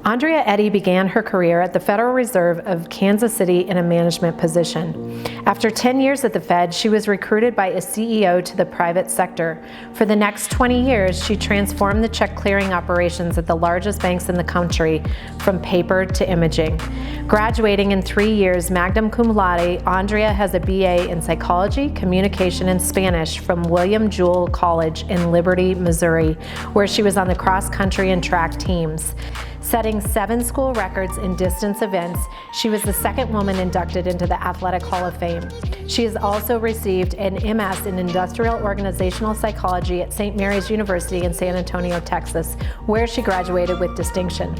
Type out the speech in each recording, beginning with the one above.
Andrea Eddy began her career at the Federal Reserve of Kansas City in a management position. After 10 years at the Fed, she was recruited by a CEO to the private sector. For the next 20 years, she transformed the check clearing operations at the largest banks in the country from paper to imaging. Graduating in 3 years, magna cum laude, Andrea has a BA in psychology, communication, and Spanish from William Jewell College in Liberty, Missouri, where she was on the cross-country and track teams. Setting 7 school records in distance events, she was the second woman inducted into the Athletic Hall of Fame. She has also received an MS in Industrial Organizational Psychology at St. Mary's University in San Antonio, Texas, where she graduated with distinction.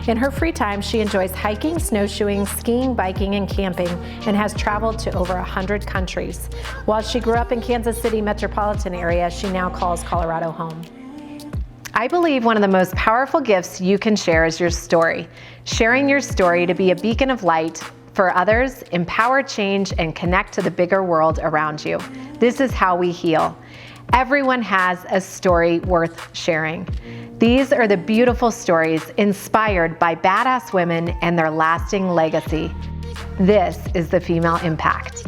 In her free time, she enjoys hiking, snowshoeing, skiing, biking, and camping, and has traveled to over 100 countries. While she grew up in Kansas City metropolitan area, she now calls Colorado home. I believe one of the most powerful gifts you can share is your story. Sharing your story to be a beacon of light for others, empower change, and connect to the bigger world around you. This is how we heal. Everyone has a story worth sharing. These are the beautiful stories inspired by badass women and their lasting legacy. This is the Female Impact.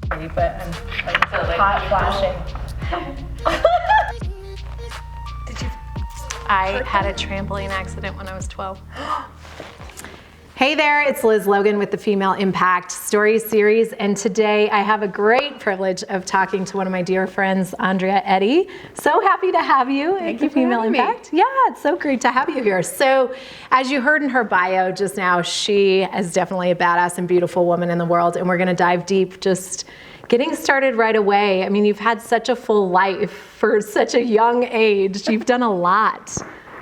But I'm hot flashing. I had a trampoline accident when I was 12. Hey there, it's Liz Logan with the Female Impact Story Series, and today I have a great privilege of talking to one of my dear friends, Andrea Eddy. So happy to have you at the Female Impact. Yeah, it's so great to have you here. So, as you heard in her bio just now, she is definitely a badass and beautiful woman in the world, and we're going to dive deep just getting started right away. I mean, you've had such a full life for such a young age. You've done a lot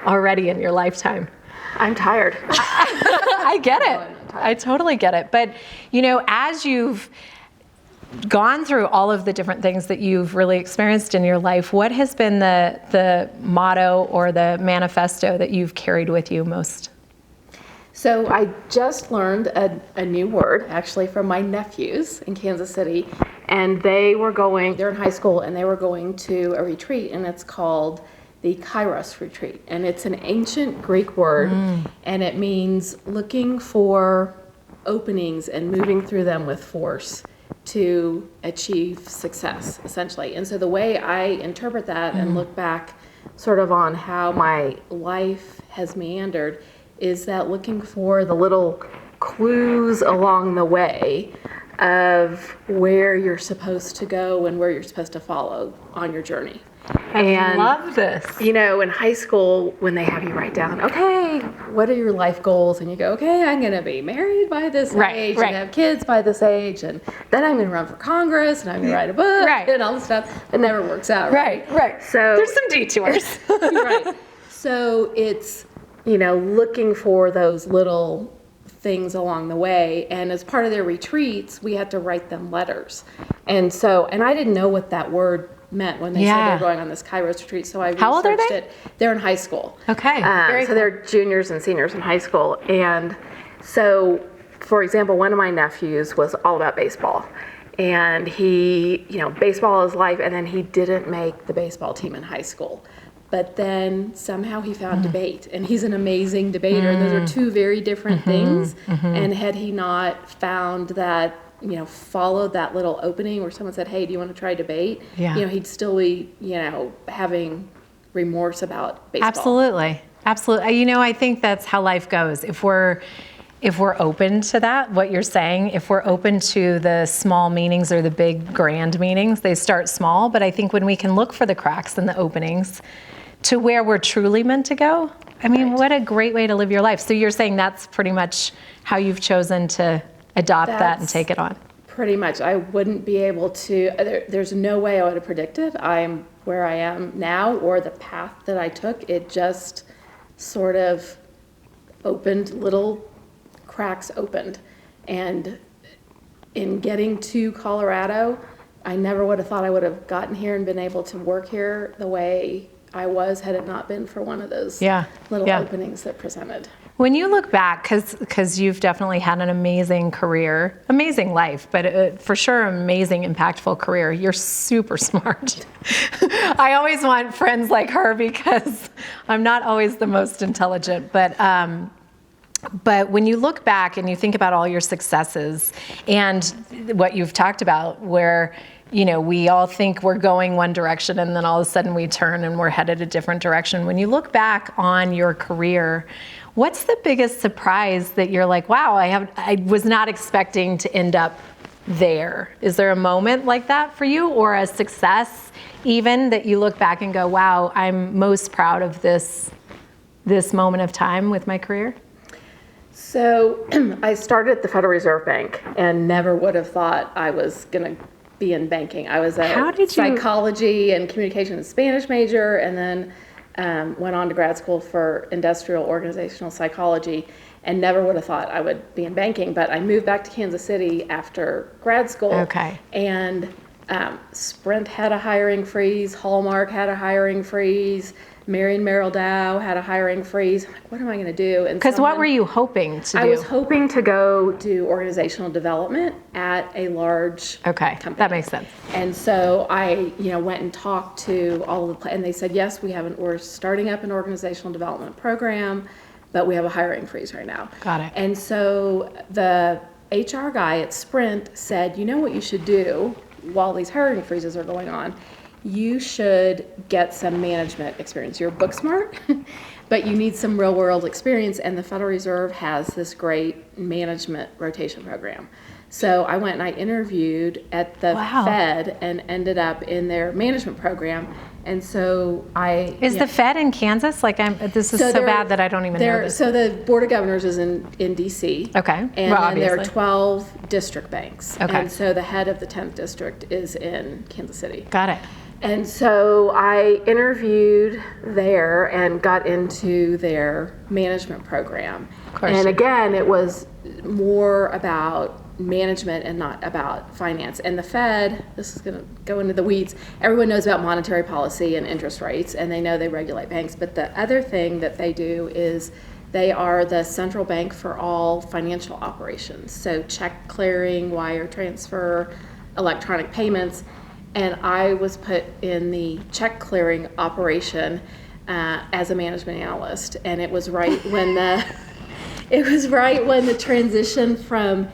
already in your lifetime. I'm tired. I get it. I totally get it. But, you know, as you've gone through all of the different things that you've really experienced in your life, what has been the motto or the manifesto that you've carried with you most? So I just learned a new word, actually, from my nephews in Kansas City, and they're in high school, and they were going to a retreat, and it's called the Kairos retreat, and it's an ancient Greek word, and it means looking for openings and moving through them with force to achieve success, essentially. And so the way I interpret that and look back sort of on how my life has meandered is that looking for the little clues along the way of where you're supposed to go and where you're supposed to follow on your journey. I love this. You know, in high school, when they have you write down, okay, what are your life goals? And you go, okay, I'm going to be married by this age and have kids by this age. And then I'm going to run for Congress and I'm going to write a book and all this stuff. It never works out. Right. So there's some detours. Right. So it's, you know, looking for those little things along the way. And as part of their retreats, we had to write them letters. And I didn't know what that word meant when they said they're going on this Kairos retreat. So I researched How old are they? it. They're in high school. Okay. So they're juniors and seniors in high school. And so, for example, one of my nephews was all about baseball. And he, you know, baseball is life. And then he didn't make the baseball team in high school. But then somehow he found debate, and he's an amazing debater. And those are two very different things. And had he not found that, you know, followed that little opening where someone said, hey, do you want to try debate? Yeah. You know, he'd still be, you know, having remorse about baseball. Absolutely. You know, I think that's how life goes. If we're open to that, what you're saying, if we're open to the small meanings or the big grand meanings, they start small. But I think when we can look for the cracks and the openings to where we're truly meant to go, I mean, what a great way to live your life. So you're saying that's pretty much how you've chosen to adopt that and take it on. Pretty much. I wouldn't be able to, there's no way I would have predicted I'm where I am now or the path that I took. It just sort of little cracks opened. And in getting to Colorado, I never would have thought I would have gotten here and been able to work here the way I was had it not been for one of those little openings that presented. When you look back, because you've definitely had an amazing career, amazing life, but for sure amazing, impactful career. You're super smart. I always want friends like her because I'm not always the most intelligent. But when you look back and you think about all your successes and what you've talked about, where we all think we're going one direction and then all of a sudden we turn and we're headed a different direction. When you look back on your career, what's the biggest surprise that you're like, wow, I was not expecting to end up there? Is there a moment like that for you, or a success even that you look back and go, wow, I'm most proud of this moment of time with my career? So I started at the Federal Reserve Bank and never would have thought I was going to be in banking. I was a psychology and communication and Spanish major, and then went on to grad school for industrial organizational psychology, and never would have thought I would be in banking. But I moved back to Kansas City after grad school. Okay. And Sprint had a hiring freeze, Hallmark had a hiring freeze, Marion Merrill Dow had a hiring freeze. I'm like, what am I going to do? Because what were you hoping to do? I was hoping to go do organizational development at a large company. That makes sense. And so I, went and talked to all of and they said, yes, we're starting up an organizational development program, but we have a hiring freeze right now. Got it. And so the HR guy at Sprint said, you know what you should do while these hiring freezes are going on? You should get some management experience. You're book smart, but you need some real world experience, and the Federal Reserve has this great management rotation program. So I went and I interviewed at the Fed and ended up in their management program. And so Is the Fed in Kansas? This is so bad that I don't even know this. So the Board of Governors is in DC. Okay. And then there are 12 district banks. Okay. And so the head of the 10th district is in Kansas City. Got it. And so I interviewed there and got into their management program. Of course. And again, it was more about management and not about finance. And the Fed, this is going to go into the weeds, everyone knows about monetary policy and interest rates, and they know they regulate banks. But the other thing that they do is they are the central bank for all financial operations. So check clearing, wire transfer, electronic payments. And I was put in the check clearing operation as a management analyst. And it was right when the transition from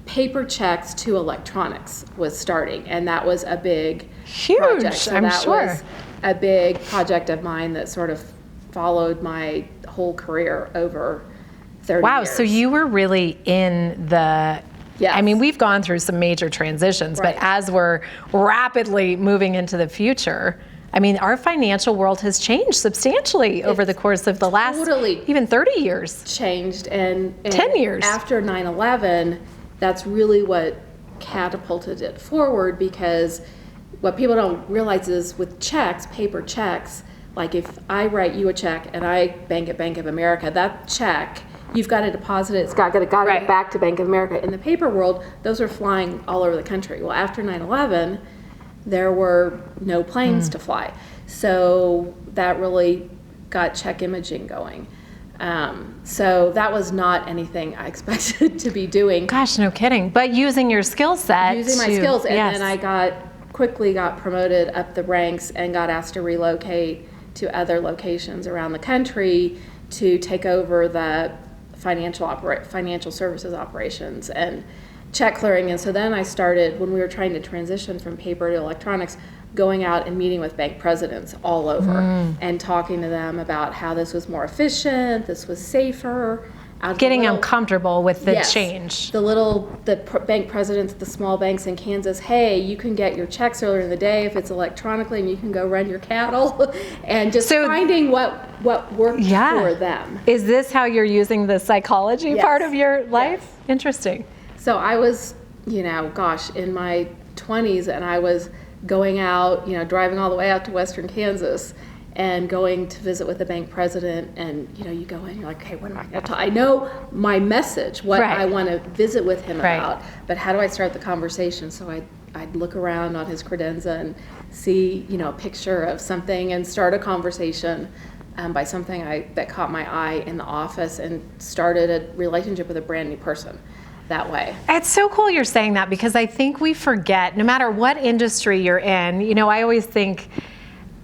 paper checks to electronics was starting, and that was a big project. So I'm that sure. was a big project of mine that sort of followed my whole career over 30 years. Wow, so you were really in the... Yes. I mean, we've gone through some major transitions, Right. but as we're rapidly moving into the future, I mean, our financial world has changed substantially over the course of the last even 30 years. Changed, and 10 years. After 9/11, that's really what catapulted it forward, because what people don't realize is with checks, paper checks, like if I write you a check and I bank at Bank of America, that check, you've got to deposit it, it's got to get back to Bank of America. In the paper world, those are flying all over the country. Well, after 9/11, there were no planes to fly. So that really got check imaging going. So that was not anything I expected to be doing. Gosh, no kidding. But using your skill set. Using my skills, and yes. then I quickly got promoted up the ranks and got asked to relocate to other locations around the country to take over the financial services operations and check clearing. And so then I started, when we were trying to transition from paper to electronics, going out and meeting with bank presidents all over and talking to them about how this was more efficient, this was safer. Getting them comfortable with the Yes. change. Bank presidents at the small banks in Kansas, hey, you can get your checks earlier in the day if it's electronically, and you can go run your cattle, and just finding what worked for them. Is this how you're using the psychology Yes. part of your life? Yes. Interesting. So I was, in my 20s, and I was going out, driving all the way out to western Kansas and going to visit with the bank president, and you go in, you're like, okay, what am I going to talk? I know my message, what I want to visit with him about, but how do I start the conversation? So I'd look around on his credenza and see, a picture of something and start a conversation by something that caught my eye in the office, and started a relationship with a brand new person that way. It's so cool you're saying that, because I think we forget, no matter what industry you're in, I always think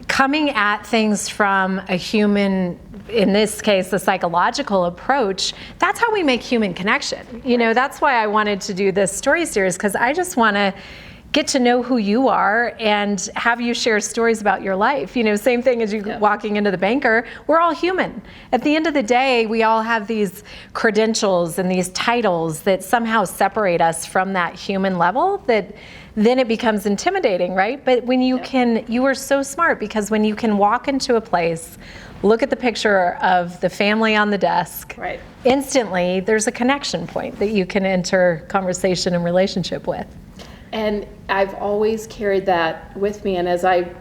coming at things from a human, in this case, a psychological approach, that's how we make human connection. That's why I wanted to do this story series, because I just want to get to know who you are and have you share stories about your life. Same thing as you walking into the banker. We're all human. At the end of the day, we all have these credentials and these titles that somehow separate us from that human level, that then it becomes intimidating, right? But when you are so smart, because when you can walk into a place, look at the picture of the family on the desk, right, instantly there's a connection point that you can enter conversation and relationship with. And I've always carried that with me. And as I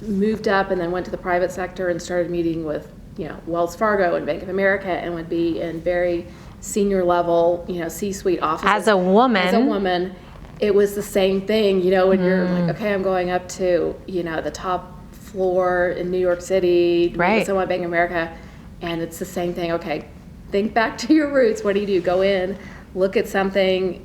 moved up and then went to the private sector and started meeting with, Wells Fargo and Bank of America, and would be in very senior level, C-suite offices. As a woman, it was the same thing, when you're like, okay, I'm going up to, the top floor in New York City, right, someone at Bank of America, and it's the same thing. Okay, think back to your roots. What do? Go in, look at something,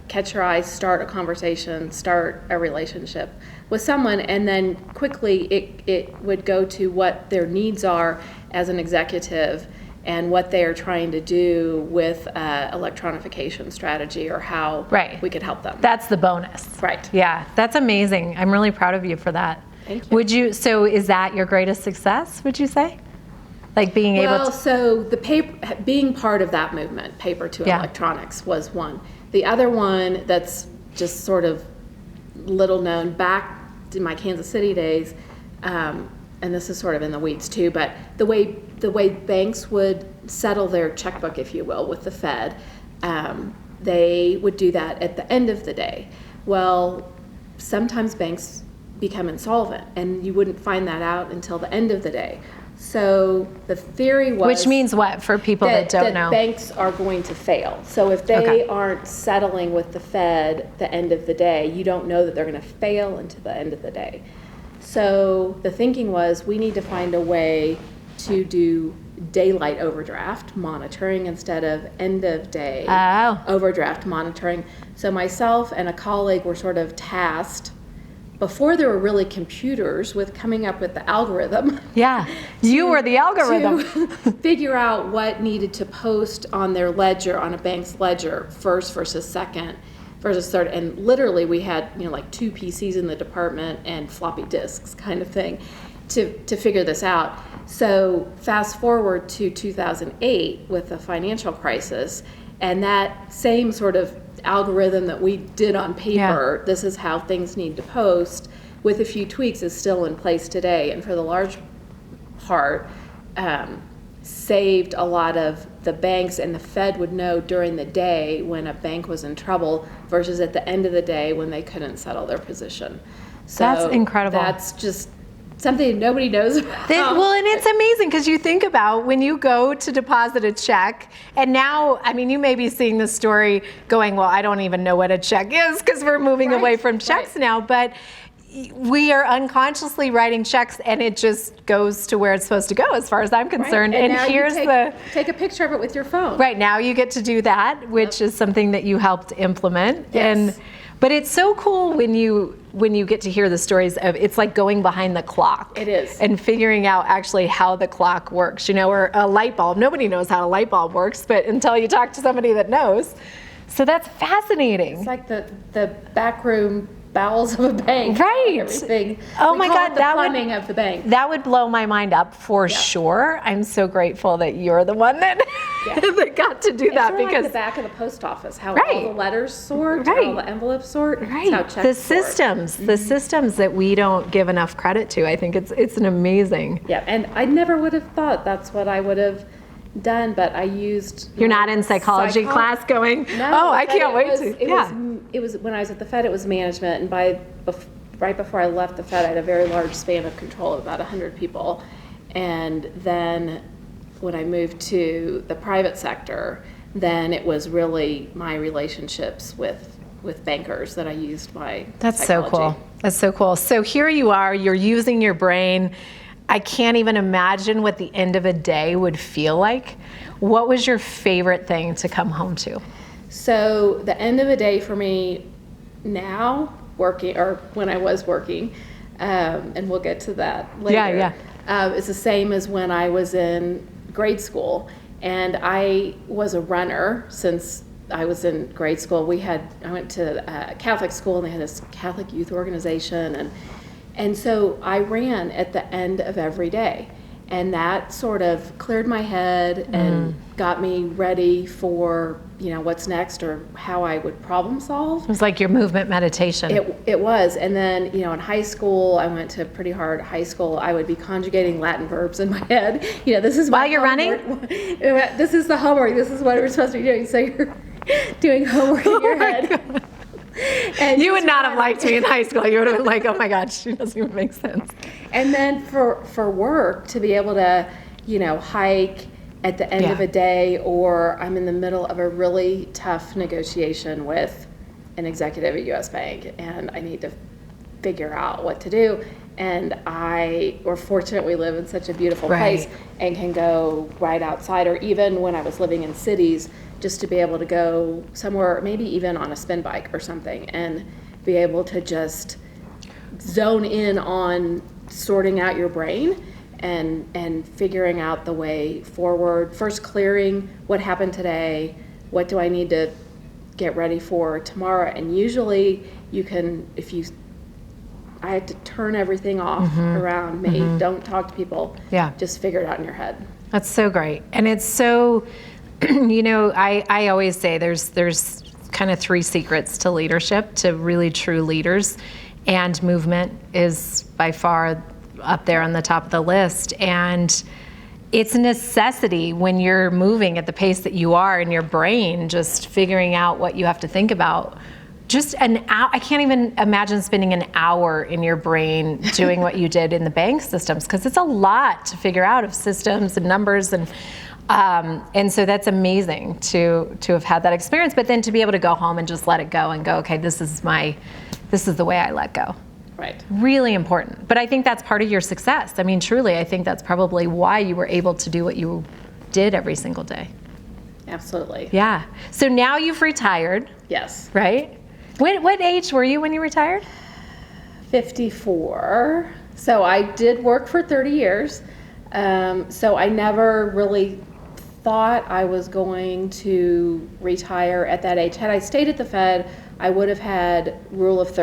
catch your eye, start a conversation, start a relationship with someone, and then quickly it would go to what their needs are as an executive and what they are trying to do with electronification strategy, or how we could help them. That's the bonus. Right. Yeah, that's amazing. I'm really proud of you for that. Thank you. So is that your greatest success, would you say? Like being able to... so the paper, being part of that movement, paper to electronics, was one. The other one that's just sort of little known, back in my Kansas City days, and this is sort of in the weeds too, but the way banks would settle their checkbook, if you will, with the Fed, they would do that at the end of the day. Well, sometimes banks become insolvent, and you wouldn't find that out until the end of the day. So the theory was... Which means what, for people that don't know? That banks are going to fail. So if they aren't settling with the Fed at the end of the day, you don't know that they're going to fail until the end of the day. So the thinking was, we need to find a way to do daylight overdraft monitoring instead of end of day overdraft monitoring. So myself and a colleague were sort of tasked, before there were really computers, with coming up with the algorithm. Yeah, you were the algorithm. To figure out what needed to post on their ledger, on a bank's ledger, first versus second versus third. And literally we had, like 2 PCs in the department and floppy disks kind of thing to figure this out. So fast forward to 2008 with the financial crisis, and that same sort of algorithm that we did on paper, this is how things need to post, with a few tweaks, is still in place today, and for the large part saved a lot of the banks, and the Fed would know during the day when a bank was in trouble versus at the end of the day when they couldn't settle their position. So that's incredible. That's just something nobody knows about. Well, and it's amazing, because you think about when you go to deposit a check, and now, I mean, you may be seeing the story going, well, I don't even know what a check is, because we're moving away from checks now, but we are unconsciously writing checks, and it just goes to where it's supposed to go, as far as I'm concerned. And now here's take a picture of it with your phone. Right, now you get to do that, which is something that you helped implement. Yes. But it's so cool when you get to hear the stories of, it's like going behind the clock. It is. And figuring out actually how the clock works, or a light bulb. Nobody knows how a light bulb works, but until you talk to somebody that knows. So that's fascinating. It's like the backroom bowels of a bank. Right. Everything. Oh my God, the plumbing of the bank. That would blow my mind up for sure. I'm so grateful that you're the one that, that got to do that, because like the back of the post office, how all the letters sort, all the envelopes sort. Right. How checks the systems, sort. The systems that we don't give enough credit to. I think it's an amazing. Yeah, and I never would have thought that's what I would have done, but I used... You're not in psychology class going, no, I can't wait to. It was when I was at the Fed, it was management, and right before I left the Fed, I had a very large span of control of about 100 people. And then when I moved to the private sector, then it was really my relationships with bankers that I used my That's psychology. so cool. That's so cool. So here you are, you're using your brain. I can't even imagine what the end of a day would feel like. What was your favorite thing to come home to? So the end of a day for me now, working, or when I was working, and we'll get to that later. It's the same as when I was in grade school, and I was a runner since I was in grade school. I went to Catholic school, and they had this Catholic youth organization, and so I ran at the end of every day, and that sort of cleared my head and got me ready for what's next or how I would problem solve. It was like your movement meditation. It was. And then, in high school, I went to a pretty hard high school. I would be conjugating Latin verbs in my head. This is while you're running? This is the homework. This is what we're supposed to be doing. So you're doing homework in your head. And you would not have liked me in high school. You would have been like, oh my God, she doesn't even make sense. And then for work, to be able to, hike at the end of a day, or I'm in the middle of a really tough negotiation with an executive at US Bank, and I need to figure out what to do. And we're fortunate we live in such a beautiful place and can go right outside, or even when I was living in cities, just to be able to go somewhere, maybe even on a spin bike or something, and be able to just zone in on sorting out your brain and figuring out the way forward. First clearing what happened today, what do I need to get ready for tomorrow, and usually you can, I had to turn everything off around me, don't talk to people, just figure it out in your head. That's so great. And it's so, I always say there's kind of 3 secrets to leadership, to really true leaders, and movement is by far up there on the top of the list. And it's a necessity when you're moving at the pace that you are in your brain, just figuring out what you have to think about. Just an hour, I can't even imagine spending an hour in your brain doing what you did in the bank systems, because it's a lot to figure out of systems and numbers, and so that's amazing to have had that experience, but then to be able to go home and just let it go and go, okay, this is the way I let go. Right. Really important. But I think that's part of your success. I mean, truly, I think that's probably why you were able to do what you did every single day. Absolutely. Yeah. So now you've retired. Yes. Right? What age were you when you retired? 54. So I did work for 30 years. So I never really thought I was going to retire at that age. Had I stayed at the Fed, I would have had rule of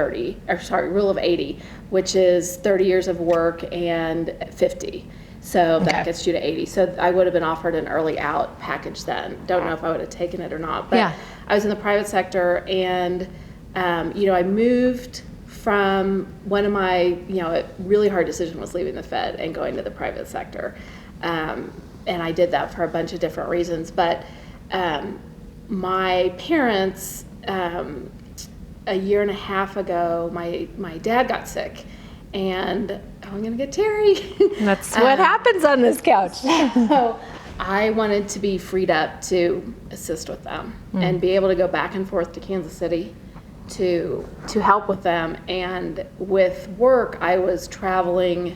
80, which is 30 years of work and 50. So that gets you to 80. So I would have been offered an early out package then. Don't know if I would have taken it or not. But I was in the private sector, and I moved from one of my, a really hard decision was leaving the Fed and going to the private sector. And I did that for a bunch of different reasons. But my parents, a year and a half ago, my dad got sick, and I'm gonna get teary. That's what happens on this couch. So I wanted to be freed up to assist with them and be able to go back and forth to Kansas City to help with them. And with work, I was traveling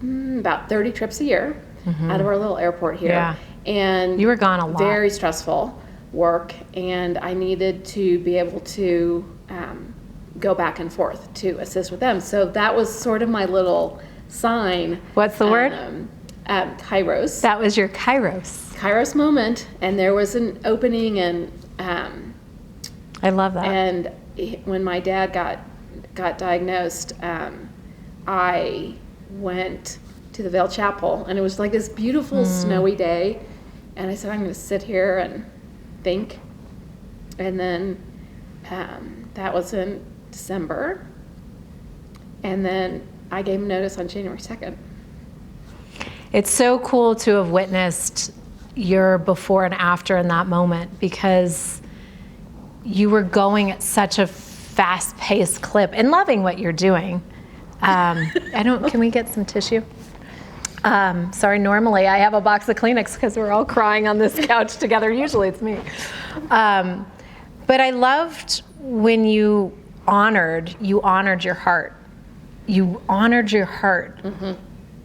about 30 trips a year out of our little airport here. Yeah. And you were gone a lot. Very stressful work, and I needed to be able to go back and forth to assist with them. So that was sort of my little sign. What's the word? Kairos. That was your Kairos. Kairos moment, and there was an opening, and I love that. And when my dad got diagnosed, I went to the Vail Chapel, and it was like this beautiful snowy day, and I said, I'm going to sit here and think. And then that was in December, and then I gave him notice on January 2nd. It's so cool to have witnessed your before and after in that moment, because you were going at such a fast-paced clip and loving what you're doing. Can we get some tissue? Sorry, normally I have a box of Kleenex because we're all crying on this couch together. Usually it's me. But I loved when you honored your heart. You honored your heart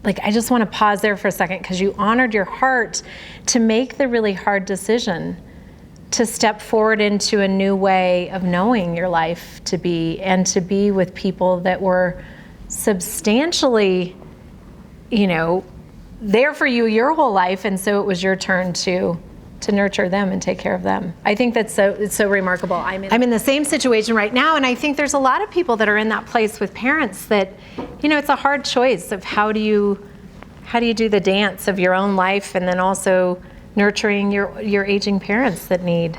like, I just want to pause there for a second, because you honored your heart to make the really hard decision to step forward into a new way of knowing your life to be, and to be with people that were substantially, there for you your whole life. And so it was your turn to nurture them and take care of them. I think it's so remarkable. I'm in the same situation right now, and I think there's a lot of people that are in that place with parents that, it's a hard choice of how do you do the dance of your own life, and then also nurturing your aging parents that need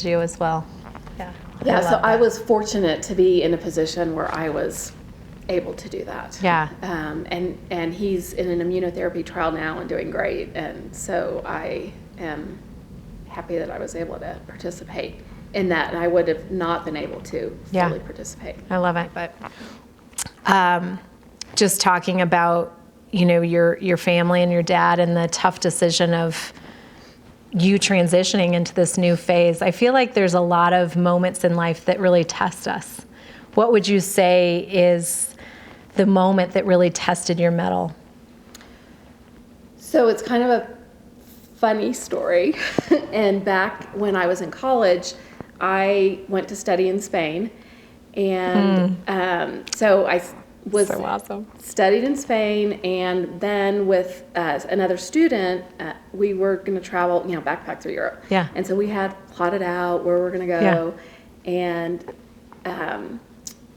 you as well. Yeah, so I was fortunate to be in a position where I was able to do that. Yeah. And he's in an immunotherapy trial now and doing great, and so I am happy that I was able to participate in that, and I would have not been able to fully participate. I love it. But just talking about your family and your dad and the tough decision of you transitioning into this new phase, I feel like there's a lot of moments in life that really test us. What would you say is the moment that really tested your mettle? So it's kind of a funny story. And back when I was in college, I went to study in Spain. And so I was so awesome. Studied in Spain, and then with another student, we were going to travel, backpack through Europe. Yeah. And so we had plotted out where we're going to go. Yeah. And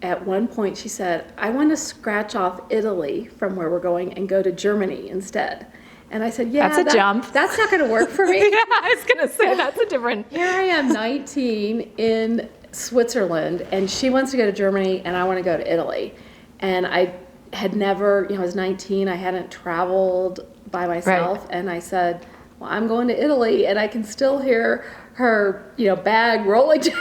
at one point she said, I want to scratch off Italy from where we're going and go to Germany instead. And I said, yeah, that's a jump. That's not going to work for me. Yeah, I was going to say, that's a different. Here I am, 19, in Switzerland, and she wants to go to Germany, and I want to go to Italy. And I had never, I was 19, I hadn't traveled by myself, Right. And I said, well, I'm going to Italy, and I can still hear her, bag rolling down.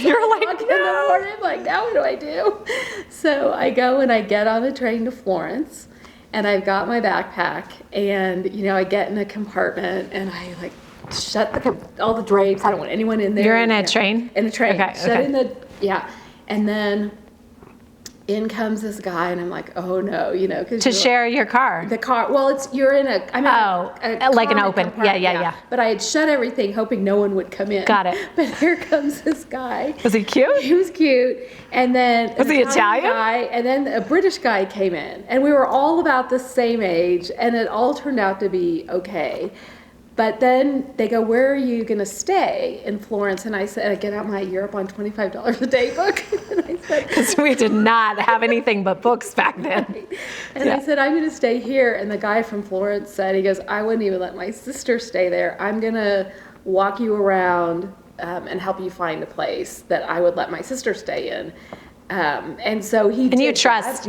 You're like, in the morning. I'm like, now what do I do? So I go and I get on a train to Florence, and I've got my backpack, and, I get in a compartment, and I shut all the drapes. I don't want anyone in there. You're in a train? In a train. Okay. And then in comes this guy, and I'm like, oh no, cause to share your car. the car. Well, you're in a, I'm in a like an common open. compartment, Yeah. But I had shut everything, hoping no one would come in. Got it. But here comes this guy. Was he cute? He was cute. And then Was he Italian? guy, and then a British guy came in, and we were all about the same age, and it all turned out to be okay. But then they go, where are you going to stay in Florence? And I said, I get out my Europe on $25 a day book. And I said, because we did not have anything but books back then. And I said, I'm going to stay here. And the guy from Florence said, he goes, I wouldn't even let my sister stay there. I'm going to walk you around and help you find a place that I would let my sister stay in. And so he And did you trust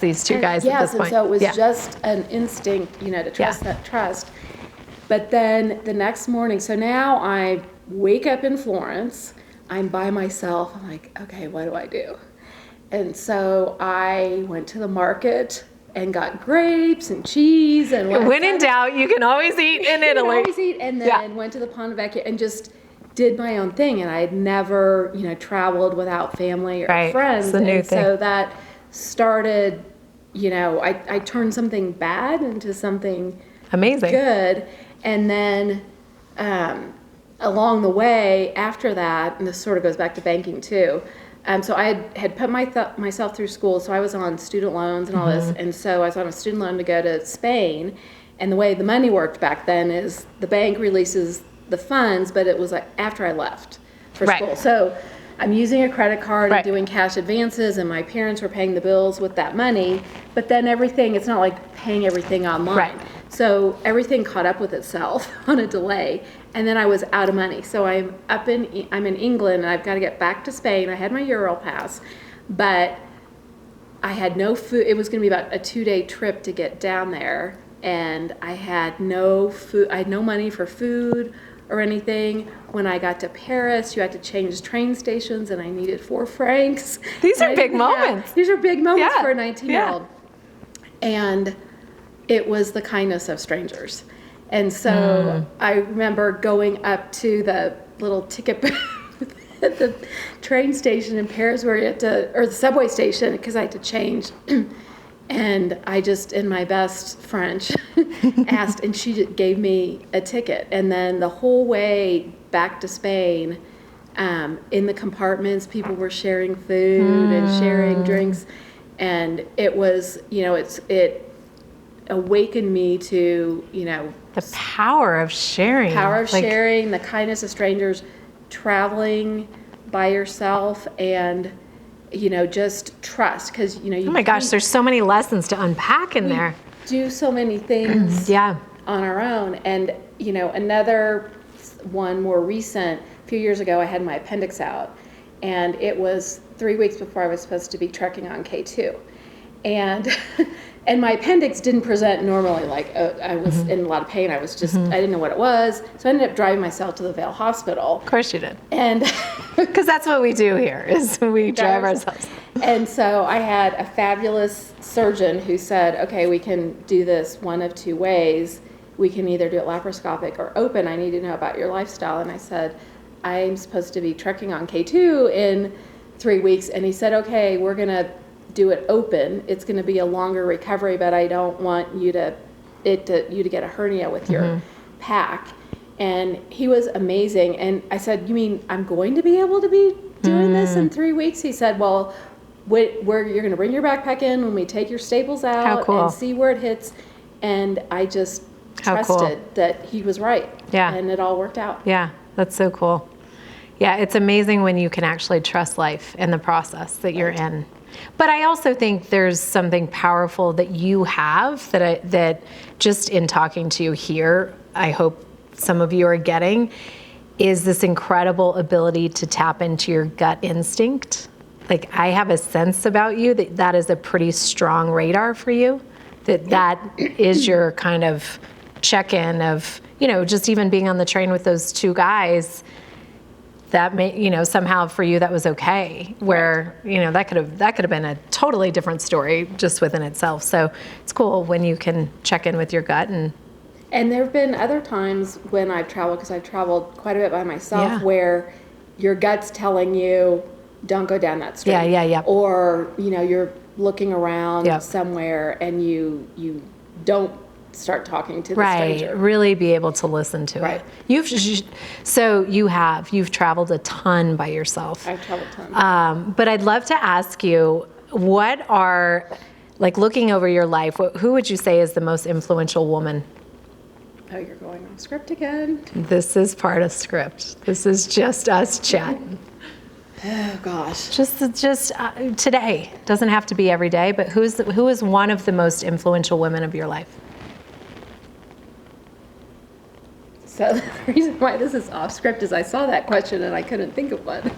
these two guys at this point. Yes, and so it was just an instinct, to trust that trust. But then the next morning, so now I wake up in Florence, I'm by myself, I'm like, okay, what do I do? And so I went to the market and got grapes and cheese. And when in doubt, you can always eat in Italy. You can always eat, and then went to the Ponte Vecchio and just did my own thing. And I had never, traveled without family or friends. It's the new and thing. so that started, I turned something bad into something amazing, good. And then along the way after that, and this sort of goes back to banking too, so I had put myself through school, so I was on student loans and all this, and so I was on a student loan to go to Spain, and the way the money worked back then is the bank releases the funds, but it was after I left for school. So I'm using a credit card and doing cash advances, and my parents were paying the bills with that money, but then it's not like paying everything online. Right. So everything caught up with itself on a delay, and then I was out of money. So I'm in England, and I've got to get back to Spain. I had my Euro pass, but I had no food. It was going to be about a 2-day trip to get down there, and I had no food. I had no money for food or anything. When I got to Paris, you had to change train stations, and I needed 4 francs. These are big moments. These are big moments for a 19-year-old. And it was the kindness of strangers. And so I remember going up to the little ticket booth at the train station in Paris where you had to, or the subway station, because I had to change. And I just, in my best French, asked, and she gave me a ticket. And then the whole way back to Spain, in the compartments, people were sharing food and sharing drinks. And it was, it awakened me to, The power of sharing. sharing, the kindness of strangers, traveling by yourself, and just trust, because Oh my gosh, there's so many lessons to unpack in there. do so many things Yeah. on our own. And another one more recent, a few years ago, I had my appendix out, and it was 3 weeks before I was supposed to be trekking on K2, and and my appendix didn't present normally. Like, I was in a lot of pain. I was just, I didn't know what it was. So I ended up driving myself to the Vail Hospital. Of course you did. And Because that's what we do here, is we drive ourselves. And so I had a fabulous surgeon who said, okay, we can do this one of two ways. We can either do it laparoscopic or open. I need to know about your lifestyle. And I said, I'm supposed to be trekking on K2 in 3 weeks. And he said, okay, we're going to do it open. It's going to be a longer recovery, but I don't want you to get a hernia with your pack. And he was amazing. And I said, you mean I'm going to be able to be doing this in 3 weeks? He said, well, where you're going to bring your backpack in when we take your staples out and see where it hits. And I just trusted that he was right. Yeah. And it all worked out. Yeah, that's so cool. Yeah, it's amazing when you can actually trust life and the process that you're in. But I also think there's something powerful that you have that just in talking to you here, I hope some of you are getting, is this incredible ability to tap into your gut instinct. Like, I have a sense about you that is a pretty strong radar for you, that is your kind of check-in of, just even being on the train with those two guys, that may, somehow for you that was okay, where, that could have been a totally different story just within itself. So it's cool when you can check in with your gut. And there have been other times when I've traveled, because I've traveled quite a bit by myself, where your gut's telling you, don't go down that street. Yeah. Or, you're looking around somewhere and you don't start talking to the stranger. Really be able to listen to it. You've traveled a ton by yourself. I've traveled a ton. But I'd love to ask you, what are, like, looking over your life, who would you say is the most influential woman? Oh, you're going on script again. This is part of script. This is just us chatting. Oh gosh. Just today. Doesn't have to be every day, but who is one of the most influential women of your life? So the reason why this is off script is I saw that question and I couldn't think of one.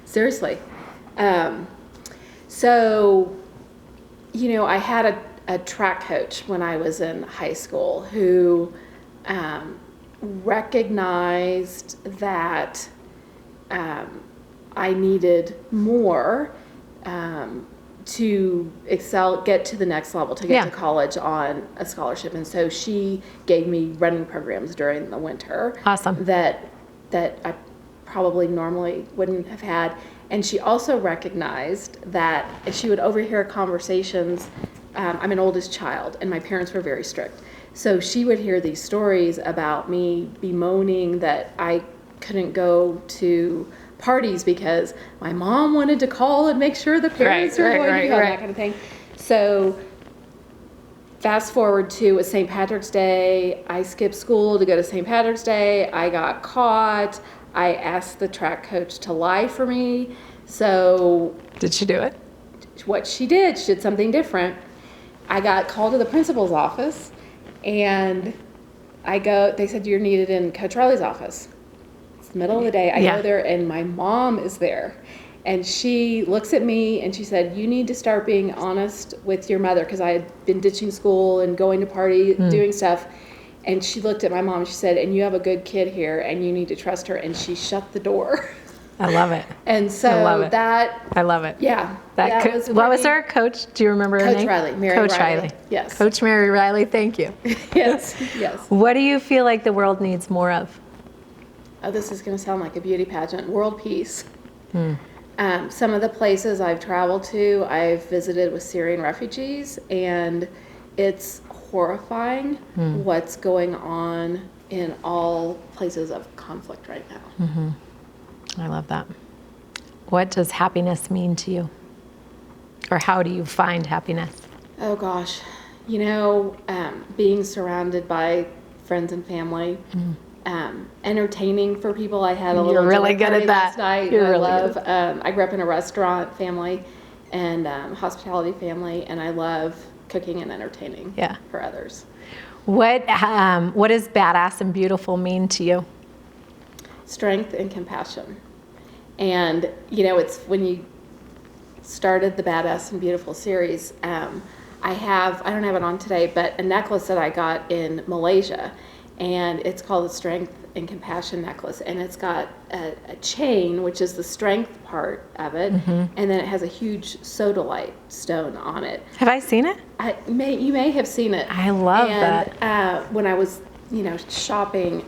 Seriously. So, I had a track coach when I was in high school who recognized that I needed more to excel, get to the next level, to get to college on a scholarship. And so she gave me running programs during the winter. Awesome. That I probably normally wouldn't have had. And she also recognized that if she would overhear conversations, I'm an oldest child, and my parents were very strict. So she would hear these stories about me bemoaning that I couldn't go to parties because my mom wanted to call and make sure the parents were going to be home, that kind of thing. So fast forward to St. Patrick's Day. I skipped school to go to St. Patrick's Day. I got caught. I asked the track coach to lie for me. So did she do it? What she did something different. I got called to the principal's office, and they said, you're needed in Coach Riley's office. It's the middle of the day. I go there, and my mom is there. And she looks at me, and she said, you need to start being honest with your mother, because I had been ditching school and going to party, doing stuff. And she looked at my mom, and she said, and you have a good kid here, and you need to trust her. And she shut the door. I love it. And so I love it. that... I love it. Yeah. What was her? Coach? Do you remember her name? Coach Riley. Mary Riley. Yes. Coach Mary Riley, thank you. Yes. What do you feel like the world needs more of? Oh, this is going to sound like a beauty pageant. World peace. Some of the places I've traveled to, I've visited with Syrian refugees, and it's horrifying what's going on in all places of conflict right now. I love that. What does happiness mean to you? Or how do you find happiness? Oh gosh, being surrounded by friends and family, entertaining for people. I had a little You're really dinner good party at that. last night. You're I really love. good. I grew up in a restaurant family and hospitality family, and I love cooking and entertaining for others. What does badass and beautiful mean to you? Strength and compassion. And it's when you started the Badass and Beautiful series, I don't have it on today, but a necklace that I got in Malaysia, and it's called the Strength and Compassion necklace, and it's got a chain, which is the strength part of it, and then it has a huge sodalite stone on it. Have I seen it? You may have seen it. I love that. When I was shopping,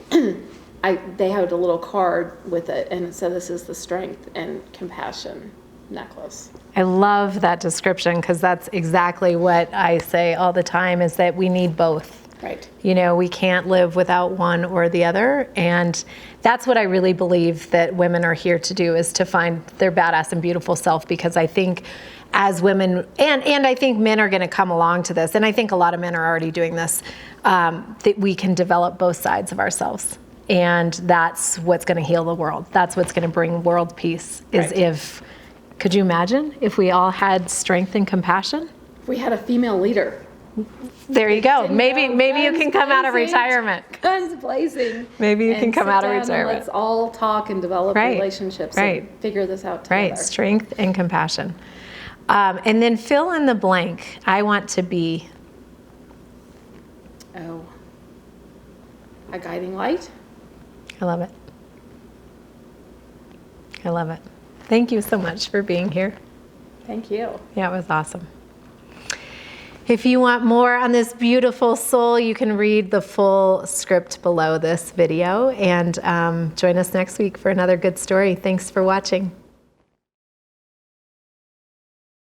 they had a little card with it, and it said, "This is the Strength and Compassion necklace." I love that description because that's exactly what I say all the time, is that we need both. Right. We can't live without one or the other. And that's what I really believe that women are here to do, is to find their badass and beautiful self, because I think as women, and I think men are going to come along to this, and I think a lot of men are already doing this, that we can develop both sides of ourselves. And that's what's going to heal the world. That's what's going to bring world peace, is could you imagine if we all had strength and compassion? If we had a female leader. There you go. Maybe you can come out of retirement. Guns blazing. Maybe you can come out of retirement. Let's all talk and develop relationships and figure this out together. Right. Strength and compassion. And then fill in the blank. I want to be. Oh. A guiding light. I love it. I love it. Thank you so much for being here. Thank you. Yeah, it was awesome. If you want more on this beautiful soul, you can read the full script below this video, and join us next week for another good story. Thanks for watching.